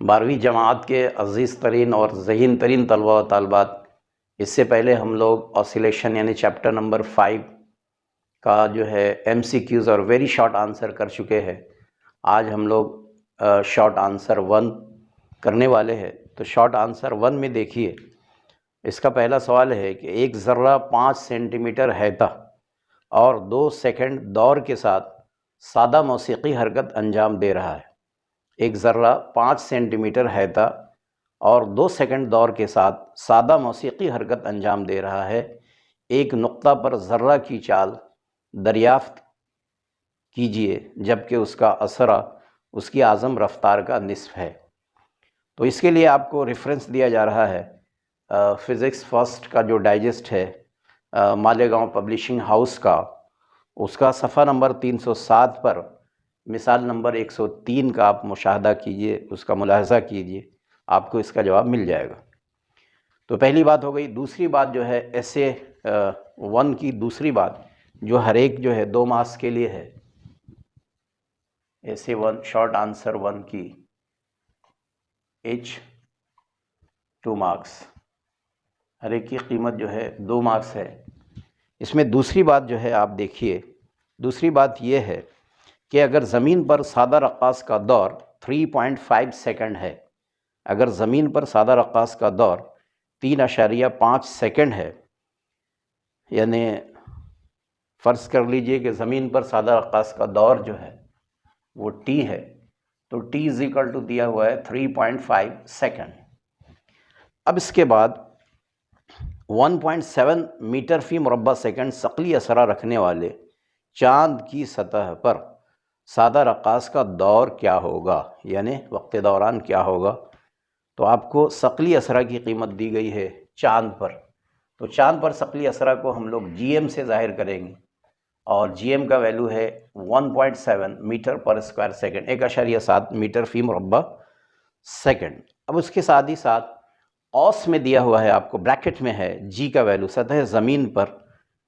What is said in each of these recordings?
12वीं जमात के अज़ीज़ तरीन और ज़हीन तरीन तलबा व तालबात, इससे पहले हम लोग ऑसिलेशन यानी चैप्टर नंबर 5 का जो है MCQs और वेरी शॉर्ट आंसर कर चुके हैं। आज हम लोग शॉर्ट आंसर 1 करने वाले हैं। तो शॉर्ट आंसर 1 में देखिए, इसका पहला सवाल है कि एक ज़र्रा 5 सेंटीमीटर हैता और 2 सेकंड दौर के साथ सादा मौसीकी हरकत अंजाम दे रहा है। एक ज़र्रा 5 सेंटीमीटर हैता और 2 सेकंड दौर के साथ सादा मौसीकी हरकत अंजाम दे रहा है। एक नुक्ता पर ज़र्रा की चाल दरियाफ्त कीजिए जबकि उसका असरा उसकी आज़म रफ्तार का निस्फ है। तो इसके लिए आपको रेफरेंस दिया जा रहा है फ़िज़िक्स फर्स्ट का जो डाइजेस्ट है मालेगांव पब्लिशिंग हाउस का, उसका सफ़ा नंबर 307 पर मिसाल नंबर 103 का आप मुशाहदा कीजिए, उसका मुलाहज़ा कीजिए, आपको इसका जवाब मिल जाएगा। तो पहली बात हो गई। दूसरी बात जो है essay 1 की दूसरी बात जो हर एक जो है 2 मार्क्स के लिए है। essay 1 शॉर्ट आंसर 1 की H 2 मार्क्स, हर एक की कीमत जो है 2 मार्क्स है। इसमें दूसरी बात जो है आप देखिए, दूसरी बात ये है कि अगर ज़मीन पर सादा रक्कास का दौर 3.5 सेकंड है, अगर ज़मीन पर सादा रक्कास का दौर 3.5 सेकंड है, यानी फ़र्ज़ कर लीजिए कि ज़मीन पर सादा रक्कास का दौर जो है वो t है, तो t इज़ टू दिया हुआ है 3.5 सेकंड। अब इसके बाद 1.7 मीटर फ़ी मुरब्बा सेकंड सकली असरा रखने वाले चाँद की सतह पर सादा रक्कास का दौर क्या होगा, यानी वक्त दौरान क्या होगा। तो आपको सकली असरा की कीमत दी गई है चाँद पर, तो चाँद पर सकली असरा को हम लोग GM से ज़ाहिर करेंगे और GM का वैल्यू है 1.7 मीटर पर स्क्वायर सेकंड, 1.7 मीटर फ़ी मुरब्बा सेकंड। अब उसके साथ ही साथ औस में दिया हुआ है, आपको ब्रैकेट में है G का वैल्यू, सतह ज़मीन पर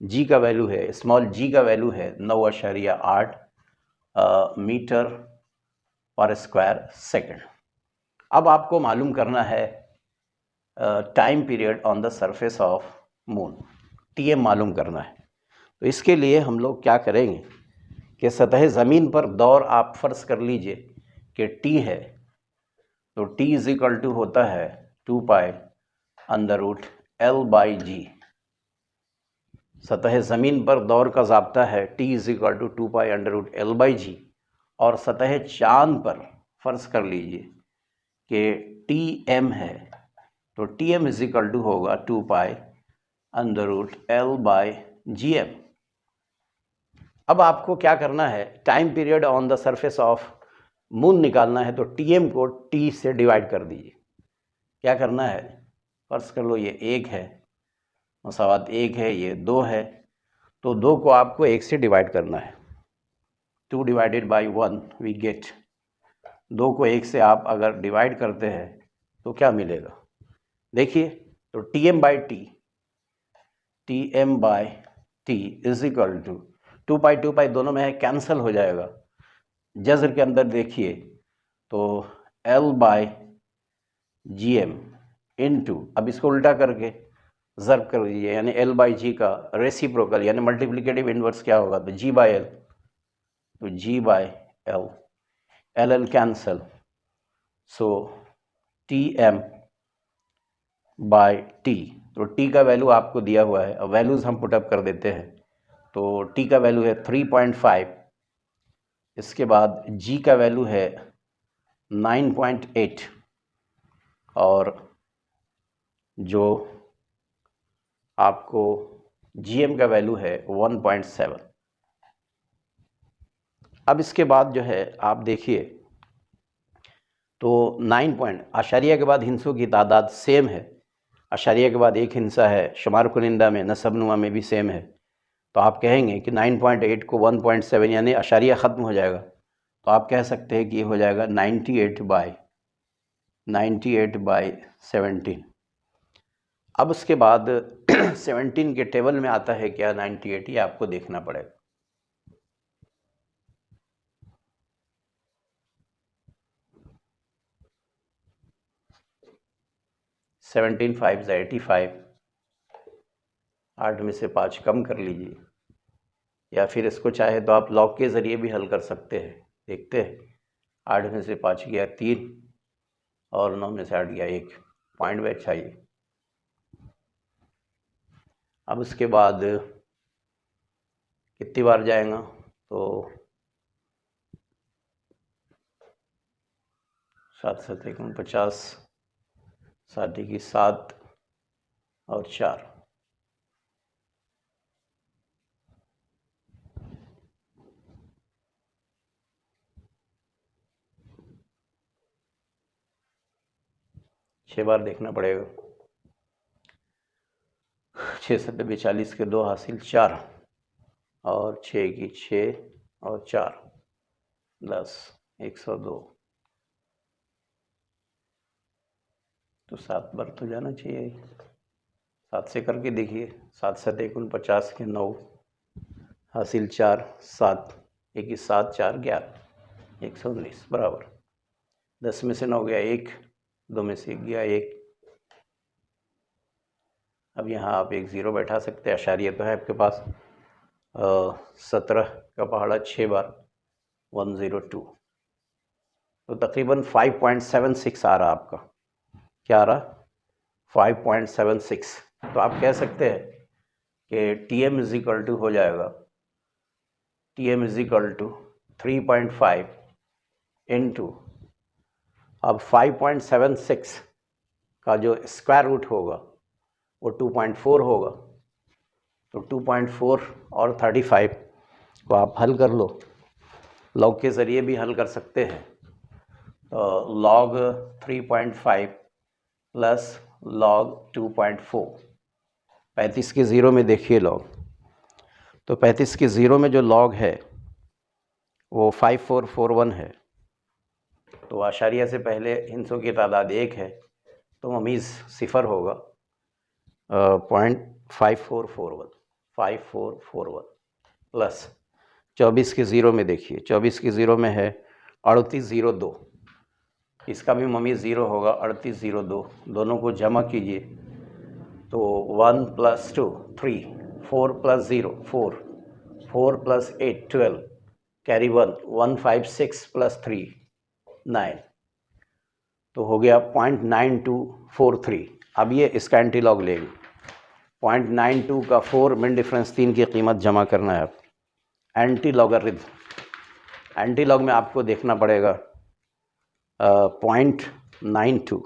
G का वैल्यू है, स्मॉल g का वैल्यू है 9.8 मीटर पर स्क्वायर सेकंड। अब आपको मालूम करना है time period on the surface of moon, TM मालूम करना है। तो इसके लिए हम लोग क्या करेंगे कि सतह ज़मीन पर दौर आप फ़र्ज़ कर लीजिए कि T है, तो T इज़ होता है 2 पाई √L/G। सतह ज़मीन पर दौर का ज़ाब्ता है T इज़ 2 पाई √L/G, और सतह चाँद पर फ़र्ज़ कर लीजिए कि TM है, तो TM इज़ होगा 2 पाई √L/GM। अब आपको क्या करना है, time period on the surface of moon निकालना है, तो TM को T से डिवाइड कर दीजिए। क्या करना है, फ़र्ज़ कर लो ये 1 है, मसावात 1 है, ये 2 है, तो 2 को आपको 1 से डिवाइड करना है। 2 डिवाइडेड बाई 1 वी गेट, 2 को 1 से आप अगर डिवाइड करते हैं तो क्या मिलेगा, देखिए, तो TM by T is equal to 2 pi दोनों में है, कैंसिल हो जाएगा। जज़र के अंदर देखिए तो L/GM इनटू, अब इसको उल्टा करके ज़र्ब कर दीजिए, यानी L/G का रेसिप्रोकल यानी मल्टीप्लिकेटिव इन्वर्स क्या होगा, तो G/L, तो G/L, LL कैंसल, सो TM/T, तो T का वैल्यू आपको दिया हुआ है, अब वैल्यूज़ हम पुटअप कर देते हैं। तो T का वैल्यू है 3.5, इसके बाद G का वैल्यू है 9.8, और जो आपको GM का वैल्यू है 1.7। अब इसके बाद जो है आप देखिए तो 9 पॉइंट, आशारिया के बाद हिंसों की तादाद सेम है, आशारिया के बाद एक हिंसा है, शुमार कुनिंदा में नसबनुमा में भी सेम है, तो आप कहेंगे कि 9.8 को 1.7 यानी आशारिया ख़त्म हो जाएगा, तो आप कह सकते हैं कि ये हो जाएगा 98/17। अब उसके बाद 17 के टेबल में आता है क्या 98, ये आपको देखना पड़ेगा। 17 5 85, 8 में से 5 कम कर लीजिए, या फिर इसको चाहे तो आप लॉग के ज़रिए भी हल कर सकते हैं। देखते हैं, 8 में से 5 गया 3 और 9 में से 8 गया 1, पॉइंट में अच्छा ये। अब उसके बाद कितनी बार जाएगा, तो 7 7 49, 7 की 7 और 4, छः बार देखना पड़ेगा। 6 7 42 के 2 हासिल 4 और 6 की 6 और 4 10 102, तो 7 बार तो जाना चाहिए। 7 से करके देखिए, 7 7 49 के 9 हासिल 4 7 1 की 7 4 11 119 बराबर। 10 में से 9 गया 1, 2 में से 1 गया 1। अब यहाँ आप एक ज़ीरो बैठा सकते हैं, अशारिया तो है आपके पास। 17 का पहाड़ा 6 बार 102, तो तकरीबन 5.76 आ रहा आपका। क्या आ रहा? 5.76। तो आप कह सकते हैं कि T M is equal to हो जाएगा, T M is equal to 3.5 into, अब 5.76 का जो स्क्वायर रूट होगा वो 2.4 होगा, तो 2.4 और 35 को आप हल कर लो, लॉग के ज़रिए भी हल कर सकते हैं। तो लॉग 3.5 प्लस लॉग 2.4, 35 के ज़ीरो में देखिए लॉग, तो 35 के ज़ीरो में जो लॉग है वो 5441 है, तो आशारिया से पहले हिंसों की तादाद 1 है, तो ममीज़ सिफ़र होगा 5441 प्लस 24 के ज़ीरो में देखिए, 24 के ज़ीरो में है 3802, इसका भी ममीज़ ज़ीरो होगा 3802, दोनों को जमा कीजिए तो 1 + 2 3, 4 + 0 4, 4 + 8 12, कैरी 1 156 + 3 9, तो हो गया 0.9243। अब ये इसका एंटीलॉग लेंगे, 0.92 का 4 मिन डिफरेंस 3 की कीमत जमा करना है। आप एंटी लॉगरिथम, एंटी लॉग में आपको देखना पड़ेगा 0.92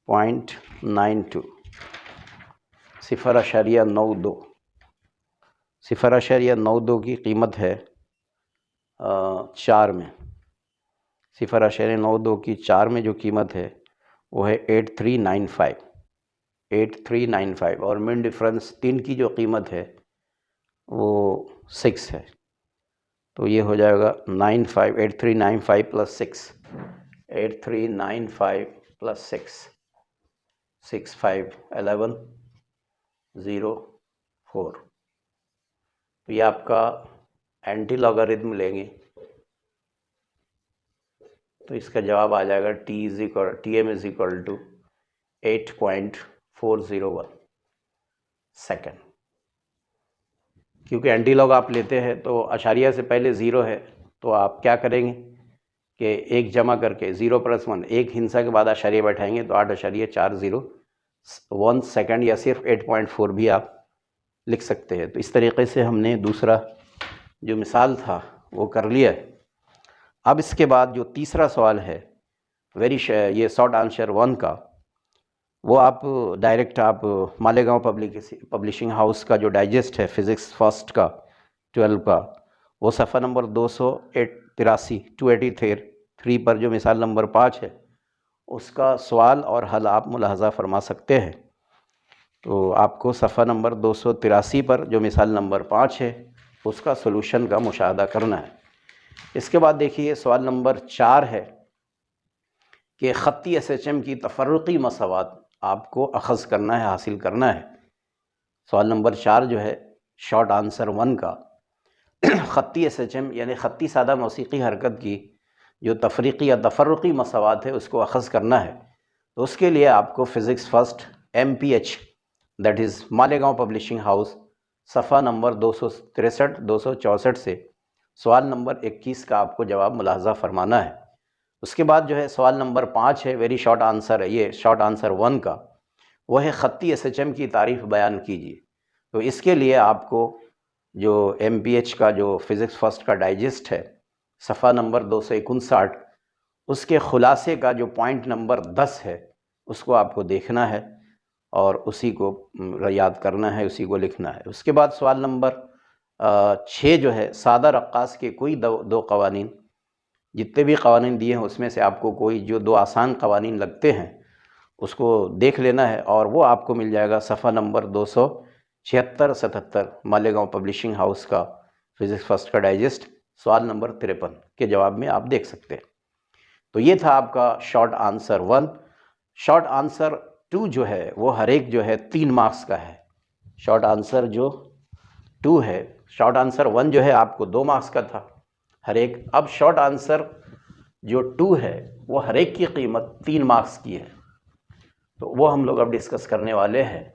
0.92 0.92 की कीमत है 4 में, 0.92 की 4 में जो कीमत है वो है 8395 और मिन डिफरेंस 3 की जो कीमत है वो 6 है, तो ये हो जाएगा 8395 + 6, 8395 + 6 651104, तो ये आपका एंटी लॉगरिथम लेंगे तो इसका जवाब आ जाएगा T M is equal to 8.401 second. क्योंकि एंटी लॉग आप लेते हैं तो अशारिया से पहले ज़ीरो है, तो आप क्या करेंगे कि एक जमा करके 0 + 1, एक हिंसा के बाद अशारिया बैठाएंगे तो 8.401 सेकेंड, या सिर्फ 8.4 भी आप लिख सकते हैं। तो इस तरीके से हमने दूसरा जो मिसाल था वो कर लिया है। अब इसके बाद जो तीसरा सवाल है ये शॉर्ट आंसर 1 का, वो आप डायरेक्ट आप मालेगांव पब्लिशिंग हाउस का जो डाइजेस्ट है फिज़िक्स फर्स्ट का 12 का, वो सफ़ा नंबर 283 पर जो मिसाल नंबर 5 है उसका सवाल और हल आप मुलाहज़ा फरमा सकते हैं। तो आपको सफ़ा नंबर 283 पर जो मिसाल नंबर 5 है उसका सॉल्यूशन का मुशाहदा करना है। इसके बाद देखिए सवाल नंबर 4 है कि ख़त्ती SHM की तफ़र्रुक़ी मसावात आपको अख़ज़ करना है, हासिल करना है। सवाल नंबर 4 जो है शॉर्ट आंसर 1 का ख़त्ती SHM यानी ख़त्ती सादा मौसीक़ी हरकत की जो तफ़रीक़ी या तफ़र्रुक़ी मसावात है उसको अख़ज़ करना है। तो उसके लिए आपको physics first MPH that is Malegaon publishing house, सफ़ा नंबर 263 264 से सवाल नंबर 21 का आपको जवाब मुलाहजा फरमाना है। उसके बाद जो है सवाल नंबर 5 है, वेरी शॉर्ट आंसर है, ये शॉर्ट आंसर 1 का, वो है ख़त्ती SHM की तारीफ़ बयान कीजिए। तो इसके लिए आपको जो MPH का जो फिज़िक्स फर्स्ट का डाइजेस्ट है, सफ़ा नंबर 259, उसके ख़ुलासे का जो पॉइंट नंबर 10 है उसको आपको देखना है और उसी को याद करना है, उसी को लिखना है। उसके बाद सवाल नंबर 6 जो है, सादा रक्कास के कोई दो कवानीन, जितने भी कवानीन दिए हैं उसमें से आपको कोई जो 2 आसान कवानीन लगते हैं उसको देख लेना है और वो आपको मिल जाएगा सफ़ा नंबर 276-77 मालेगांव पब्लिशिंग हाउस का फिज़िक्स फर्स्ट का डाइजेस्ट, सवाल नंबर 53 के जवाब में आप देख सकते हैं। तो ये था आपका शॉर्ट आंसर 1। शॉर्ट आंसर 2 जो है वो हर एक जो है 3 मार्क्स का है। शॉर्ट आंसर जो 2 है, शॉर्ट आंसर 1 जो है आपको 2 मार्क्स का था हर एक। अब शॉर्ट आंसर जो 2 है वो हर एक की कीमत 3 मार्क्स की है, तो वो हम लोग अब डिस्कस करने वाले हैं।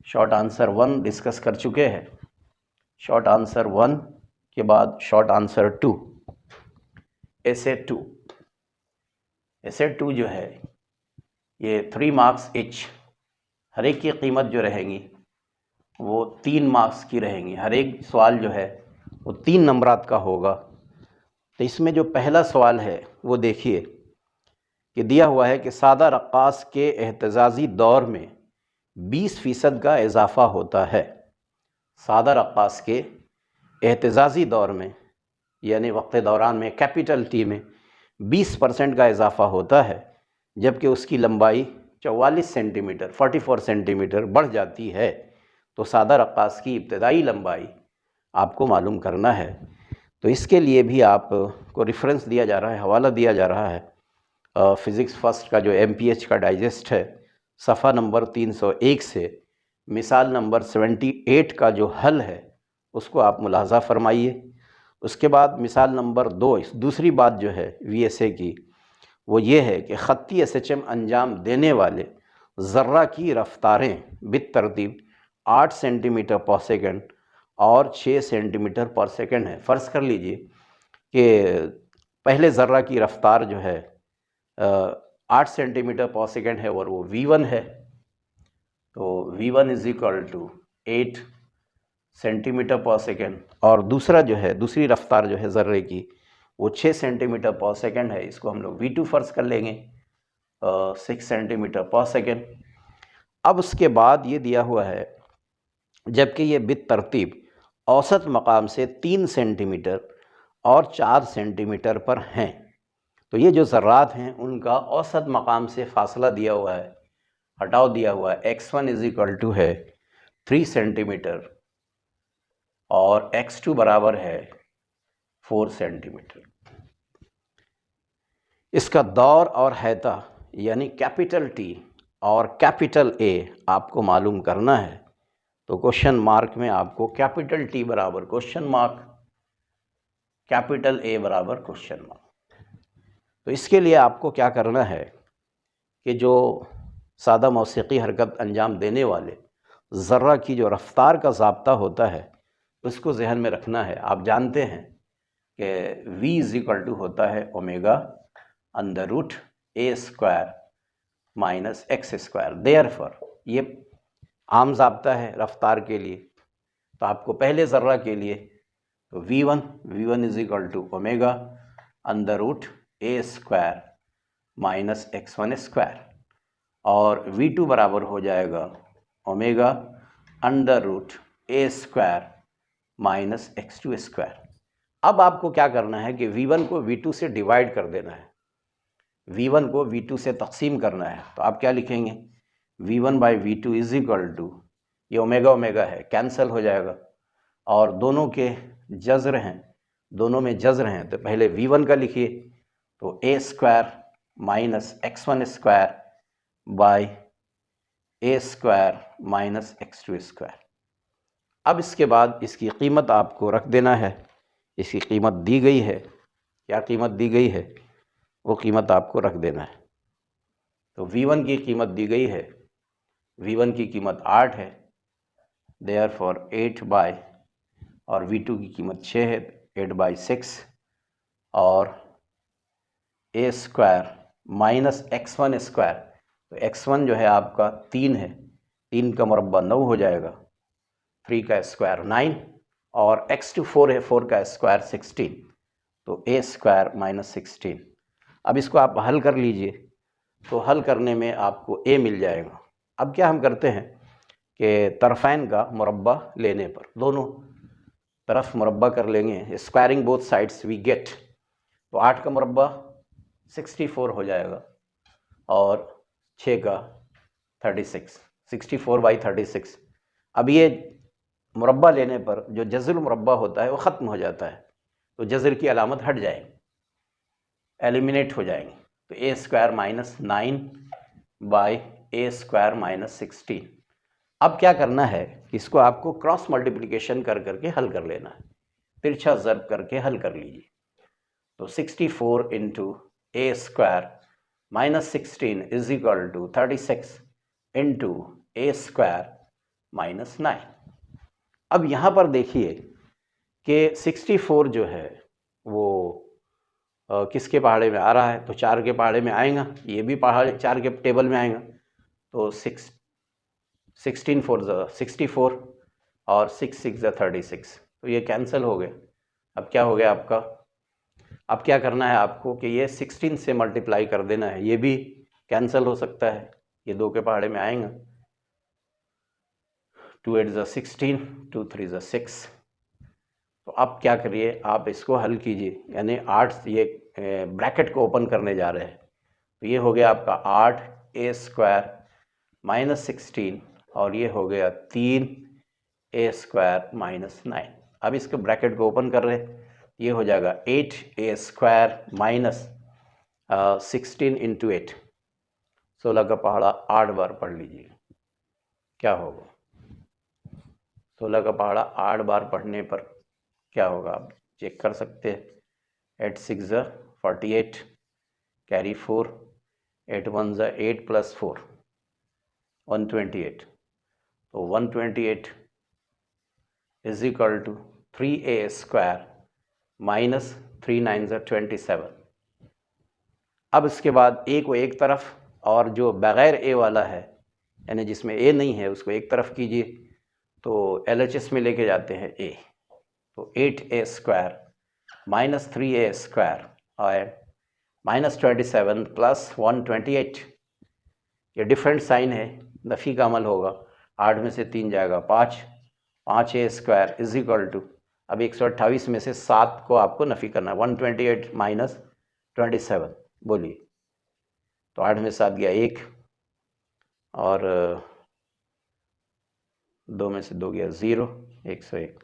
शॉर्ट आंसर 1 डिस्कस कर चुके हैं, शॉर्ट आंसर 1 के बाद शॉर्ट आंसर 2, ऐसे 2 जो है ये 3 मार्क्स इच, हर एक की कीमत जो रहेंगी वो 3 मार्क्स की रहेंगी। हर एक सवाल जो है वो 3 नंबरात का होगा। तो इसमें जो पहला सवाल है वो देखिए कि दिया हुआ है कि सादा रक्कास के एहतजाजी दौर में 20% का इजाफ़ा होता है। सादा रक्कास के एहतजाजी दौर में यानी वक्त दौरान में कैपिटल T में 20% का इजाफ़ा होता है, जबकि उसकी लंबाई 44 सेंटीमीटर 44 सेंटीमीटर बढ़ जाती है। तो सादा रक्कास की इब्तदाई लंबाई आपको मालूम करना है। तो इसके लिए भी आपको रेफरेंस दिया जा रहा है, हवाला दिया जा रहा है फिज़िक्स फर्स्ट का जो MPH का डाइजेस्ट है, सफ़ा नंबर 301 से मिसाल नंबर 78 का जो हल है उसको आप मुलाहजा फरमाइए। उसके बाद मिसाल नंबर 2, दूसरी बात जो है VSA की वो ये है कि ख़त्ती SHM अंजाम देने वाले ज़र्रा की रफ्तारें बितरतीब 8 सेंटीमीटर पर सेकंड और 6 सेंटीमीटर पर सेकंड है। फ़र्ज़ कर लीजिए कि पहले ज़र्रा की रफ्तार जो है 8 सेंटीमीटर पर सेकंड है और वो V1 है। तो V1 is equal to 8 centimetre पर सेकंड, और दूसरा जो है दूसरी रफ्तार जो है ज़र्रे की वो 6 सेंटीमीटर पर सेकंड है। इसको हम लोग V2 फ़र्ज़ कर लेंगे 6 सेंटीमीटर पर सेकंड। अब उसके बाद ये दिया हुआ है जबकि ये बितरतीब औसत मकाम से 3 सेंटीमीटर और 4 सेंटीमीटर पर हैं। तो ये जो ज़र्रात हैं उनका औसत मकाम से फ़ासला दिया हुआ है, हटाव दिया हुआ है। x1 इज़ इक्वल टू है 3 सेंटीमीटर और x2 बराबर है 4 सेंटीमीटर। इसका दौर और हैता यानी कैपिटल T और कैपिटल A आपको मालूम करना है। तो क्वेश्चन मार्क में आपको कैपिटल T बराबर क्वेश्चन मार्क, कैपिटल A बराबर क्वेश्चन मार्क। तो इसके लिए आपको क्या करना है कि जो सादा मौसीकी हरकत अंजाम देने वाले ज़र्रा की जो रफ्तार का ज़ाब्ता होता है उसको जहन में रखना है। आप जानते हैं कि V इज़ इक्वल टू होता है omega under root A square minus x square. Therefore ये आम ज़ाब्ता है रफ्तार के लिए। तो आपको पहले ज़र्रा के लिए तो V1 is equal to omega under root A square minus x1 square, और V2 बराबर हो जाएगा omega under root A square minus x2 square. अब आपको क्या करना है कि V1 को V2 से डिवाइड कर देना है, V1 को V2 से तकसीम करना है। तो आप क्या लिखेंगे, V1 by V2 is equal to, ये ओमेगा ओमेगा है कैंसिल हो जाएगा और दोनों के जज़र हैं, दोनों में जज़र हैं। तो पहले V1 का लिखिए तो A square minus x1 square by A square minus x2 square. अब इसके बाद इसकी कीमत आपको रख देना है। इसकी कीमत दी गई है, क्या कीमत दी गई है वो कीमत आपको रख देना है। तो V1 की कीमत दी गई है, V1 की कीमत 8 है, देयरफॉर 8 बाय, और V2 की कीमत 6 है, 8/6, और ए स्क्वायर माइनस x1 स्क्वायर, तो x1 जो है आपका 3 है, 3 का मुरब्बा 9 हो जाएगा, 3 का स्क्वायर 9, और x2 4 है, 4 का स्क्वायर 16, तो ए स्क्वायर माइनस 16। अब इसको आप हल कर लीजिए, तो हल करने में आपको a मिल जाएगा। अब क्या हम करते हैं कि तरफ़ैन का मुरब्बा लेने पर दोनों तरफ मुरब्बा कर लेंगे, squaring both sides we get, तो 8 का मुरब्बा 64 हो जाएगा, और 6 का 36, 64/36। अब ये मुरब्बा लेने पर जो जज़र मुरब्बा होता है वो ख़त्म हो जाता है, तो जज़र की अलामत हट जाएगी, एलिमिनेट हो जाएंगे, तो A square minus 9 by A square minus 16। अब क्या करना है, इसको आपको क्रॉस मल्टीप्लिकेशन कर करके हल कर लेना है, तिरछा ज़र्ब करके हल कर लीजिए। तो 64 into a square minus 16 is equal to 36 into a square minus 9। अब यहाँ पर देखिए कि 64 जो है वो किसके पहाड़े में आ रहा है, तो 4 के पहाड़े में आएगा, ये भी पहाड़ 4 के टेबल में आएगा, तो 16 4 64 और 6 6 36, तो ये कैंसिल हो गए। अब क्या हो गया आपका, अब क्या करना है आपको कि ये 16 से मल्टीप्लाई कर देना है, ये भी कैंसिल हो सकता है, ये 2 के पहाड़े में आएगा, 2 8 16, 2 3 6। तो अब क्या करिए, आप इसको हल कीजिए, यानी 8, ये ब्रैकेट को ओपन करने जा रहे हैं, तो ये हो गया आपका 8 ए स्क्वायर माइनस 16, और ये हो गया 3 ए स्क्वायर माइनस 9। अब इसके ब्रैकेट को ओपन कर रहे हैं, ये हो जाएगा 8 ए स्क्वायर माइनस 16 इंटू 8, 16 का पहाड़ा 8 बार पढ़ लीजिए, क्या होगा, 16 का पहाड़ा 8 बार पढ़ने पर क्या होगा आप चेक कर सकते हैं। 8 6 48, कैरी 4, 8 1 8 प्लस 4 128, तो 128 is equal to 3a square minus 3 9 27। अब इसके बाद a को एक तरफ, और जो बग़ैर a वाला है यानी जिसमें a नहीं है उसको एक तरफ कीजिए, तो LHS में लेके जाते हैं a, तो 8a square minus 3a square और माइनस 27 प्लस 128, ये डिफरेंट साइन है, नफ़ी का अमल होगा, 8 में से 3 जाएगा 5, 5a square is equal to, अब 128 में से 7 को आपको नफ़ी करना है, 128 माइनस 27, बोलिए, तो 8 में 7 गया 1, और 2 में से 2 गया 0, 101।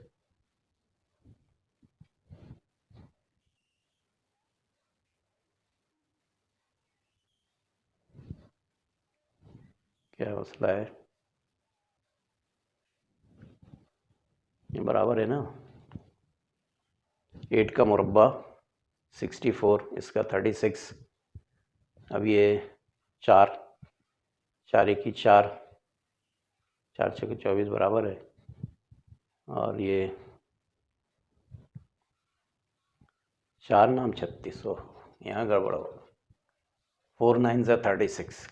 क्या मसला है, ये बराबर है ना, 8 का मुरब्बा 64, इसका 36, अब ये 4 4 1 4, 4 6 24 बराबर है, और ये 4 नाम 36, हो यहाँ गड़बड़ हो, 4 9 36,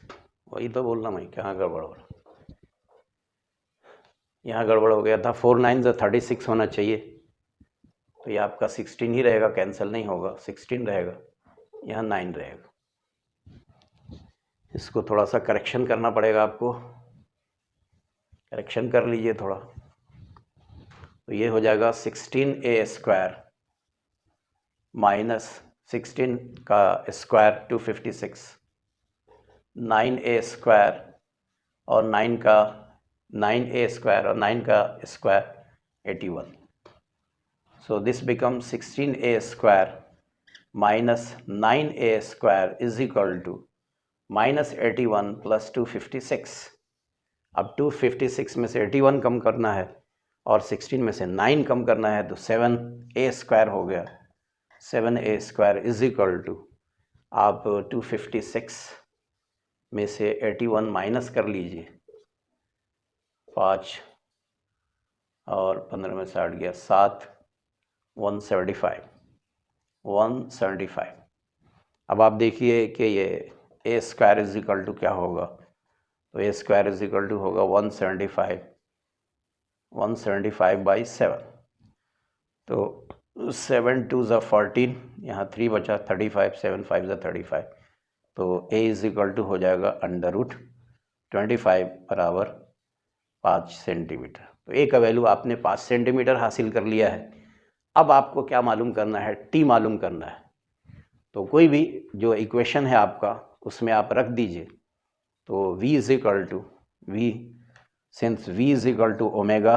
वही तो बोल रहा मैं, कहाँ गड़बड़ हो रहा, यहाँ गड़बड़ हो गया था, 4 9 36 होना चाहिए, तो ये आपका 16 ही रहेगा, कैंसिल नहीं होगा, 16 रहेगा, यहाँ 9 रहेगा। इसको थोड़ा सा करेक्शन करना पड़ेगा आपको, करेक्शन कर लीजिए थोड़ा, तो ये हो जाएगा 16a स्क्वायर माइनस 16 का स्क्वायर 256, 9a स्क्वायर और 9a स्क्वायर और 9 का square 81, so this becomes 16a square minus 9a square is equal to minus 81 plus 256। अब 256 में से 81 कम करना है और 16 में से 9 कम करना है, तो 7a स्क्वायर हो गया, 7a square is equal to, आप 256 में से 81 माइनस कर लीजिए, 5 और 15 में 60 गया 7, 175। अब आप देखिए कि ये ए स्क्वायर इज इक्वल टू क्या होगा, तो A square is equal to होगा 175 बाई 7, तो 7 2 ज़ा 14, यहाँ 3 बचा, 35, 7 5 ज़ा 35, तो ए इज इक्वल टू हो जाएगा √25 बराबर 5 सेंटीमीटर। तो ए का वैल्यू आपने 5 सेंटीमीटर हासिल कर लिया है। अब आपको क्या मालूम करना है, टी मालूम करना है। तो कोई भी जो इक्वेशन है आपका उसमें आप रख दीजिए, तो v is equal to since v is equal to omega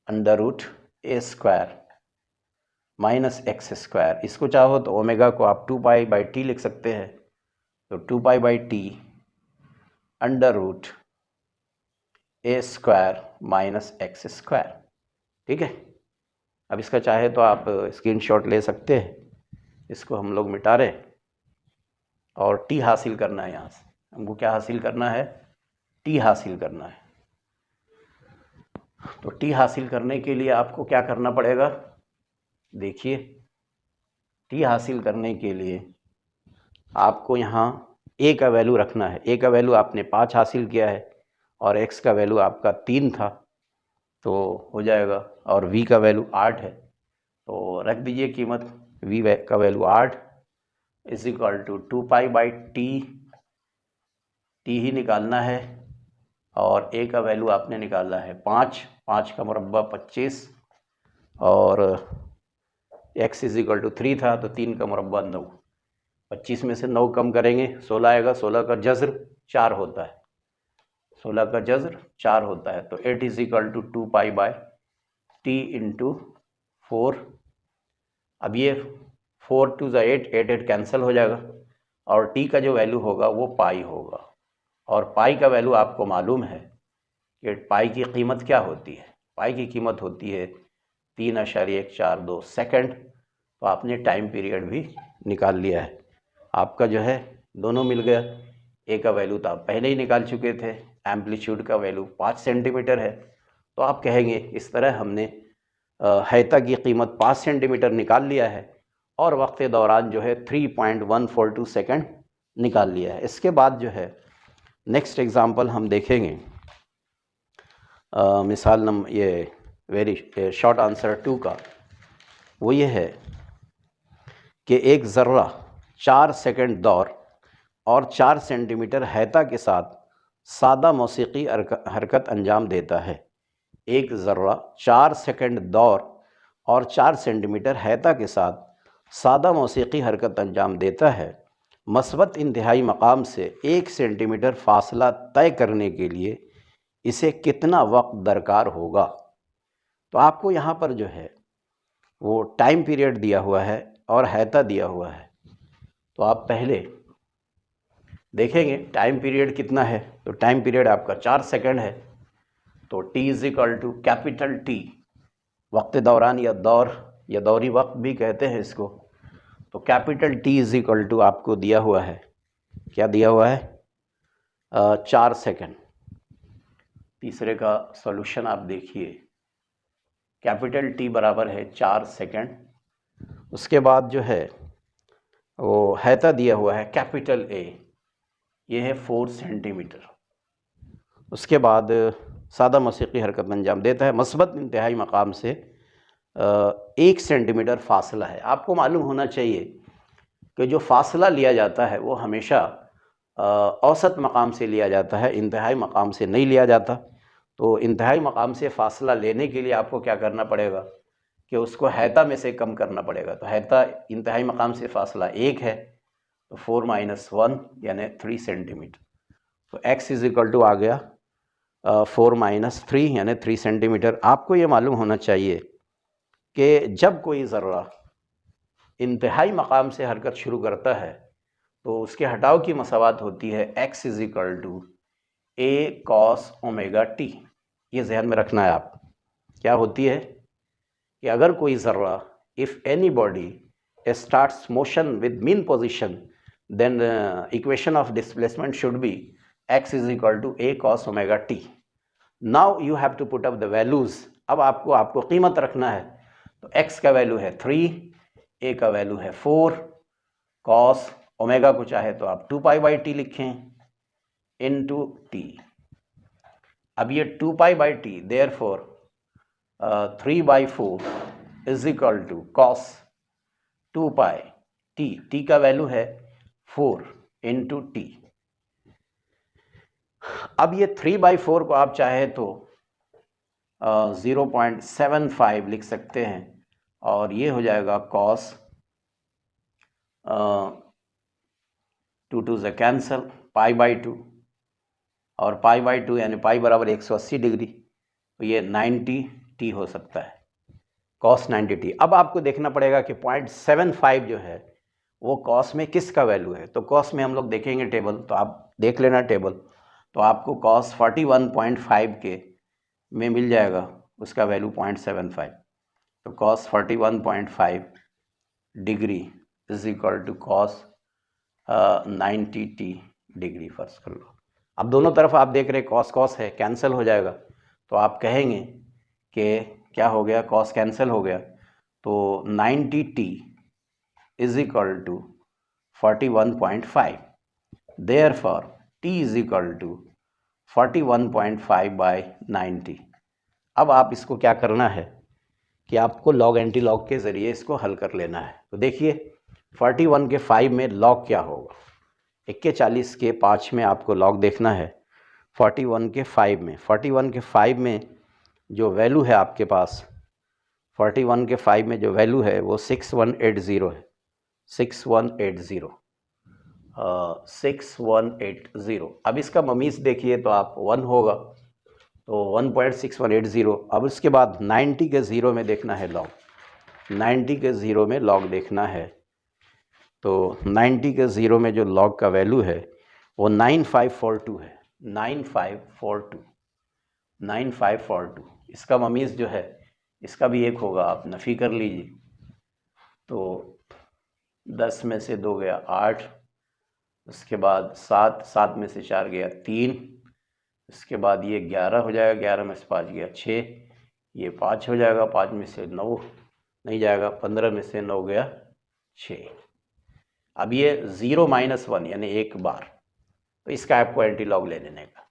√a square minus x square, इसको चाहो तो ओमेगा को आप 2π/t लिख सकते हैं, तो 2π/t √a square minus x square. ठीक है, अब इसका चाहे तो आप स्क्रीनशॉट ले सकते हैं। इसको हम लोग मिटा रहे और टी हासिल करना है। यहाँ से हमको क्या हासिल करना है, टी हासिल करना है। तो टी हासिल करने के लिए आपको क्या करना पड़ेगा, देखिए टी हासिल करने के लिए आपको यहाँ ए का वैल्यू रखना है। ए का वैल्यू आपने 5 हासिल किया है और एक्स का वैल्यू आपका 3 था, तो हो जाएगा, और v का वैल्यू 8 है, तो रख दीजिए कीमत, v का value 8 is equal to 2π/t, T ही निकालना है, और a का वैल्यू आपने निकालना है 5 का मुरब्बा 25, और x इज इक्वल टू 3 था, तो 3 का मुरब्बा 9, 25 में से 9 कम करेंगे 16 आएगा, 16 का जज़र 4 होता है, 16 का जज़र 4 होता है, तो 8 is equal to 2π/t into 4। अब ये 4 2 ज़ा 8, 8 कैंसिल हो जाएगा, और t का जो वैल्यू होगा वो पाई होगा, और पाई का वैल्यू आपको मालूम है कि पाई की कीमत क्या होती है, पाई की कीमत होती है 3.142 सेकंड। तो आपने टाइम पीरियड भी निकाल लिया है, आपका जो है दोनों मिल गया। ए का वैल्यू तो आप पहले ही निकाल चुके थे, एम्पलीट्यूड का वैल्यू 5 सेंटीमीटर है, तो आप कहेंगे इस तरह हमने हैता की कीमत 5 सेंटीमीटर निकाल लिया है और वक्त दौरान जो है 3.142 सेकंड निकाल लिया है। इसके बाद जो है नेक्स्ट एग्जांपल हम देखेंगे, मिसाल नंबर ये वेरी शॉर्ट आंसर 2 का, वो ये है कि एक ज़र्रा 4 सेकंड दौर और 4 सेंटीमीटर हैता के साथ सादा मौसीकी हरकत अंजाम देता है। एक ज़र्रा 4 सेकंड दौर और 4 सेंटीमीटर हैता के साथ सादा मौसीकी हरकत अंजाम देता है। मस्बत इंतहाई मकाम से 1 सेंटीमीटर फासला तय करने के लिए इसे कितना वक्त दरकार होगा। तो आपको यहाँ पर जो है वो टाइम पीरियड दिया हुआ है और हैता दिया हुआ है, तो आप पहले देखेंगे टाइम पीरियड कितना है। तो टाइम पीरियड आपका 4 सेकंड है, तो t is equal to capital T, वक्त दौरान या दौर या दौरी वक्त भी कहते हैं इसको, तो capital T is equal to आपको दिया हुआ है, क्या दिया हुआ है, 4 सेकंड। तीसरे का सॉल्यूशन आप देखिए, कैपिटल T बराबर है 4 सेकंड। उसके बाद जो है वो हैता दिया हुआ है कैपिटल A, ये है 4 सेंटीमीटर। उसके बाद सादा मौसीकी हरकत अंजाम देता है। मस्बत इंतहाई मकाम से 1 सेंटीमीटर फासला है। आपको मालूम होना चाहिए कि जो फासला लिया जाता है वो हमेशा औसत मकाम से लिया जाता है, इंतहाई मकाम से नहीं लिया जाता। तो इंतहाई मकाम से फ़ासला लेने के लिए आपको क्या करना पड़ेगा कि उसको हैता में से कम करना पड़ेगा। तो हैता इंतहाई मकाम से फ़ासला 1 है, तो 4 - 1 यानी 3 सेंटीमीटर। तो x इज इक्वल टू आ गया 4 - 3 यानी 3 सेंटीमीटर। आपको ये मालूम होना चाहिए कि जब कोई ज़र्रा इंतहाई मकाम से हरकत शुरू करता है तो उसके हटाव की मसावत होती है x is equal to a cos omega t। ये जहन में रखना है आप। क्या होती है कि अगर कोई ज़र्रा, if anybody starts motion with mean position then the equation of displacement should be x is equal to a cos omega t. now you have to put up the values. अब आपको कीमत रखना है, तो x का value है 3, a का value है 4, cos ओमेगा को चाहे तो आप 2 पाई बाई टी लिखें इनटू t. अब ये 2 pi by t, therefore 3/4 is equal to cos 2 pi t. T का वैल्यू है 4 इंटू टी. अब ये 3/4 को आप चाहे तो 0.75 लिख सकते हैं और ये हो जाएगा कॉस 2 2 से कैंसल, पाई बाई 2 और पाई बाई 2 यानी पाई बराबर 180 डिग्री, तो ये 90 टी हो सकता है, कॉस 90 टी. अब आपको देखना पड़ेगा कि 0.75 जो है वो कॉस में किसका वैल्यू है. तो कॉस में हम लोग देखेंगे टेबल, तो आप देख लेना टेबल, तो आपको कॉस 41.5 के में मिल जाएगा उसका वैल्यू 0.75. तो cos 41.5 degree is equal to cos 90 t degree फर्ज कर लो. अब दोनों तरफ आप देख रहे कॉस कॉस है, कैंसिल हो जाएगा, तो आप कहेंगे कि क्या हो गया, कॉस कैंसिल हो गया, तो 90 t is equal to 41.5. Therefore t is equal to 41.5 by 90. अब आप इसको क्या करना है कि आपको लॉग एंटी लॉग के ज़रिए इसको हल कर लेना है. तो देखिए 41 के 5 में लॉग क्या होगा, 41 के 5 में आपको लॉग देखना है 41 के 5 में. 41 के 5 में जो वैल्यू है आपके पास, 41 के 5 में जो वैल्यू है वो 6180 है. 6180 6180. अब इसका ममीज़ देखिए तो आप 1 होगा, तो 1.6180. अब उसके बाद 90 के 0 में देखना है लॉग, 90 के 0 में लॉग देखना है. तो 90 के 0 में जो लॉग का वैल्यू है वो 9542 है. 9542. इसका ममीज़ जो है इसका भी 1 होगा, आप नफ़ी कर लीजिए. तो 10 में से 2 गया 8, उसके बाद 7 में से 4 गया 3, उसके बाद ये 11 हो जाएगा, 11 में से 5 गया 6, ये 5 हो जाएगा, 5 में से 9 नहीं जाएगा, 15 में से 9 गया 6. अब ये 0 - 1 यानी एक बार, तो इसका आपको एंटी लॉग ले लेने का.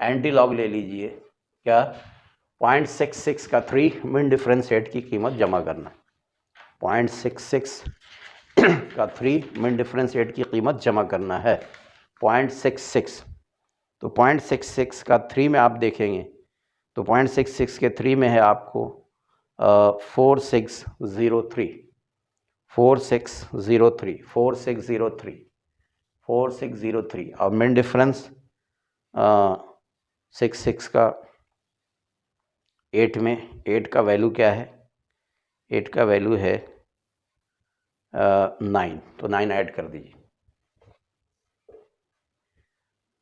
एंटी लॉग ले लीजिए, क्या 0.66 का 3 मिन डिफरेंशिएट की कीमत जमा करना. 0.66 का 3 मिन डिफरेंशिएट की कीमत जमा करना है 0.66. तो 0.66 का 3 में आप देखेंगे तो 0.66 के 3 में है आपको 4603 और मिन डिफरेंस 66 का 8 में, 8 का वैल्यू क्या है, 8 का वैल्यू है 9, तो 9 ऐड कर दीजिए.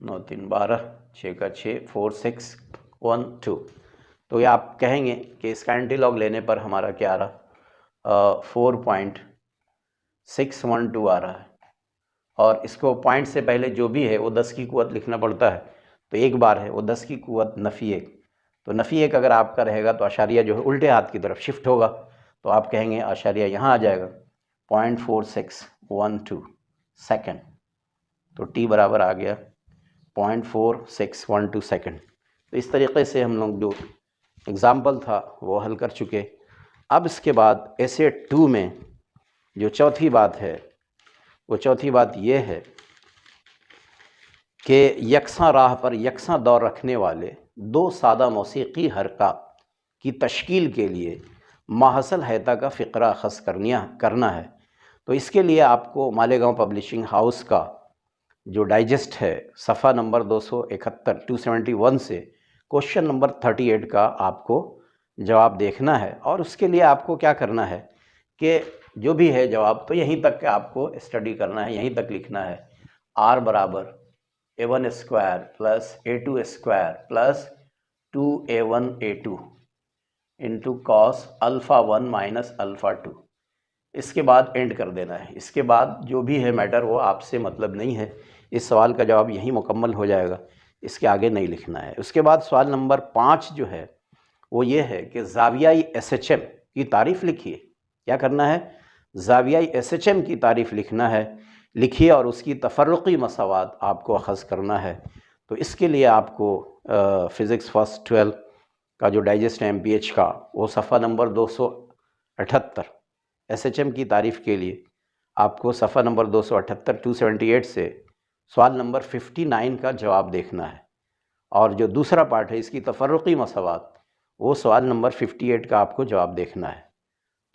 9 3 12, 6 का 6, 4 6 1 2. तो ये आप कहेंगे कि इसका एंटी लॉग लेने पर हमारा क्या आ रहा, 4.612 आ रहा है. और इसको पॉइंट से पहले जो भी है वो 10 की कुवत लिखना पड़ता है, तो एक बार है वो 10 की कुवत नफ़ी 1. तो नफ़ी 1 अगर आपका रहेगा तो आशारिया जो है उल्टे हाथ की तरफ शिफ्ट होगा, तो आप कहेंगे आशारिया यहाँ आ जाएगा 0.4612 सेकेंड. तो टी बराबर आ गया 0.4612 सेकेंड. तो इस तरीके से हम लोग जो एग्ज़ाम्पल था वो हल कर चुके. अब इसके बाद ऐसे 2 में जो चौथी बात है, वो चौथी बात ये है कि यकसा राह पर यकसा दौर रखने वाले 2 सादा मौसीकी हरका की तश्कील के लिए माहसल हैता का फ़िक्रा ख़स करना है. तो इसके लिए आपको मालेगांव पब्लिशिंग हाउस का जो डाइजेस्ट है सफ़ा नंबर 271 से क्वेश्चन नंबर 38 का आपको जवाब देखना है. और उसके लिए आपको क्या करना है कि जो भी है जवाब तो यहीं तक का आपको स्टडी करना है, यहीं तक लिखना है. r बराबर a1 square plus a2 square plus 2a1 a2 into cos alpha 1 minus alpha 2. इसके बाद एंड कर देना है। इसके बाद जो भी है मैटर वो आपसे मतलब नहीं है। इस सवाल का जवाब यहीं मुकम्मल हो जाएगा, इसके आगे नहीं लिखना है। उसके बाद सवाल नंबर 5 जो है वो ये है कि ज़ावियाई SHM की तारीफ़ लिखिए। क्या करना है? ज़ावियाई SHM की तारीफ़ लिखना है, लिखिए और उसकी तफर्रुक़ी मसावात आपको अख़ज़ करना है। तो इसके लिए आपको फ़िज़िक्स फर्स्ट 12 का जो डाइजेस्ट है MPH का, वो सफ़ा नंबर 278 SHM की तारीफ़ के लिए आपको सफ़ा नंबर 278 278 से सवाल नंबर 59 का जवाब देखना है। और जो दूसरा पार्ट है इसकी तफर्रुक़ी मसावात, वो सवाल नंबर 58 का आपको जवाब देखना है।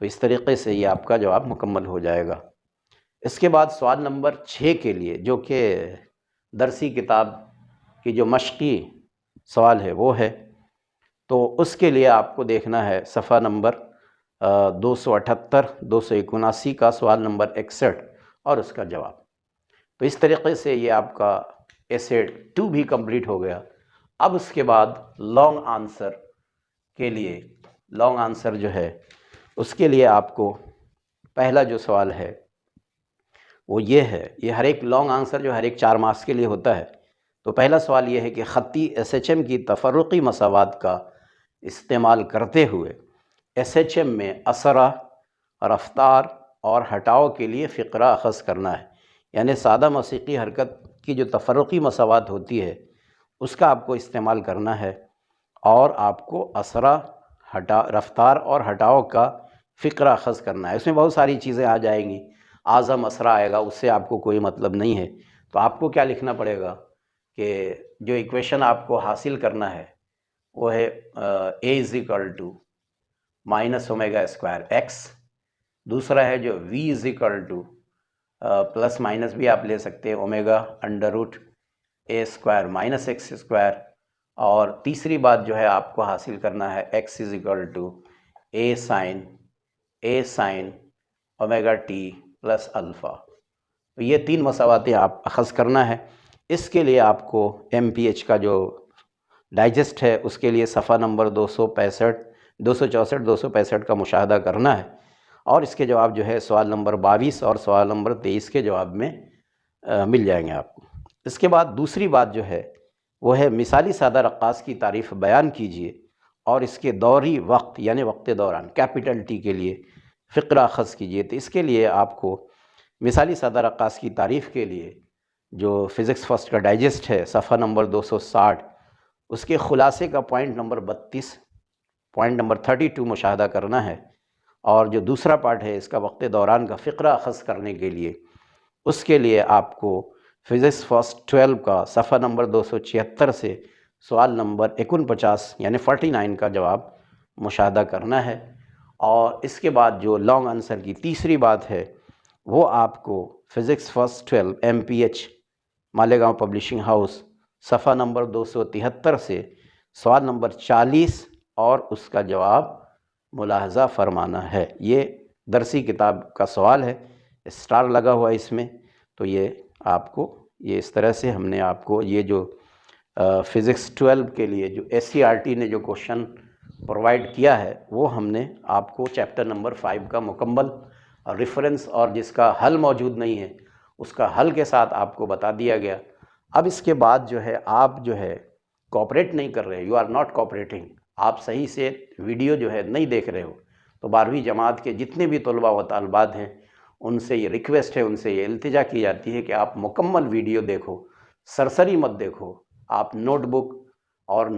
तो इस तरीक़े से ये आपका जवाब मुकम्मल हो जाएगा। इसके बाद सवाल नंबर 6 के लिए, जो कि दरसी किताब की जो मश्क़ी सवाल है वो है, तो उसके लिए आपको देखना है सफ़ा नंबर 278 279 का सवाल नंबर 61 और उसका जवाब। तो इस तरीक़े से ये आपका essay 2 भी कंप्लीट हो गया। अब उसके बाद लॉन्ग आंसर के लिए, लॉन्ग आंसर जो है उसके लिए आपको पहला जो सवाल है वो ये है, ये हर एक लॉन्ग आंसर जो हर एक 4 मार्क्स के लिए होता है। तो पहला सवाल ये है कि ख़त्ती SHM की तफर्रुक़ी मसावात का इस्तेमाल करते हुए SHM में असरा, रफ्तार और हटाव के लिए फ़िक्रा अख़ज़ करना है। यानी सादा मौसीकी हरकत की जो तफर्रुक़ी मसावात होती है उसका आपको इस्तेमाल करना है और आपको असरा, रफ्तार और हटाव का फ़िक्रा अख़ज़ करना है। इसमें बहुत सारी चीज़ें आ जाएंगी, आज़म असरा आएगा, उससे आपको कोई मतलब नहीं है। तो आपको क्या लिखना पड़ेगा कि जो इक्वेशन आपको हासिल करना है वो है A = -ω²x। दूसरा है जो V = प्लस माइनस भी आप ले सकते हैं, ω√A² -x²। और तीसरी बात जो है आपको हासिल करना है x = A sin ω_t + alpha. तो ये 3 मसावातें आप अख़ज़ करना है। इसके लिए आपको MPH का जो डाइजेस्ट है उसके लिए सफ़ा नंबर 264 का मुशाहदा करना है और इसके जवाब जो है सवाल नंबर 22 और सवाल नंबर 23 के जवाब में मिल जाएंगे आपको। इसके बाद दूसरी बात जो है वो है मिसाली सादा रक्कास की तारीफ़ बयान कीजिए और इसके दौरी वक्त यानी वक्त दौरान कैपिटल T के लिए फ़िक्रा अख़ज़ कीजिए। तो इसके लिए आपको मिसाली सादा रक्कास की तारीफ़ के लिए जो फ़िज़िक्स फर्स्ट का डाइजेस्ट है सफ़ा नंबर 260, उसके ख़ुलासे का पॉइंट नंबर 32, पॉइंट नंबर 32 मुशाहदा करना है। और जो दूसरा पार्ट है इसका वक्त दौरान का फ़िक्रा अख़ज़ करने के लिए, उसके लिए आपको फ़िज़िक्स फर्स्ट 12 का सफ़ा नंबर 276 से सवाल नंबर 49 यानी 49 का जवाब मुशाहदा करना है। और इसके बाद जो लॉन्ग आंसर की तीसरी बात है वो आपको physics first 12 MPH Malegaon publishing house सफ़ा नंबर 273 से सवाल नंबर 40 और उसका जवाब मुलाहज़ा फरमाना है। ये दरसी किताब का सवाल है, स्टार लगा हुआ है इसमें। तो ये आपको ये इस तरह से हमने आपको ये जो फ़िज़िक्स 12 के लिए जो SCERT ने जो क्वेश्चन प्रोवाइड किया है वो हमने आपको चैप्टर नंबर 5 का मुकम्मल रेफरेंस और जिसका हल मौजूद नहीं है उसका हल के साथ आपको बता दिया गया। अब इसके बाद जो है आप जो है कोऑपरेट नहीं कर रहे, यू आर नॉट कोऑपरेटिंग, आप सही से वीडियो जो है नहीं देख रहे हो, तो 12वीं जमात के जितने भी तलबा व तालिबात हैं उनसे ये रिक्वेस्ट है, उनसे ये इल्तिजा की जाती है कि आप मुकम्मल वीडियो देखो, सरसरी मत देखो। आप नोटबुक और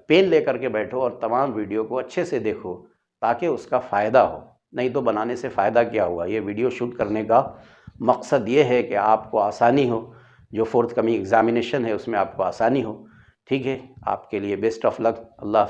पेन लेकर के बैठो और तमाम वीडियो को अच्छे से देखो ताकि उसका फ़ायदा हो। नहीं तो बनाने से फ़ायदा क्या हुआ। ये वीडियो शूट करने का मकसद ये है कि आपको आसानी हो, जो फोर्थ कमिंग एग्ज़ामिनेशन है उसमें आपको आसानी हो। ठीक है, आपके लिए बेस्ट ऑफ लक। अल्लाह।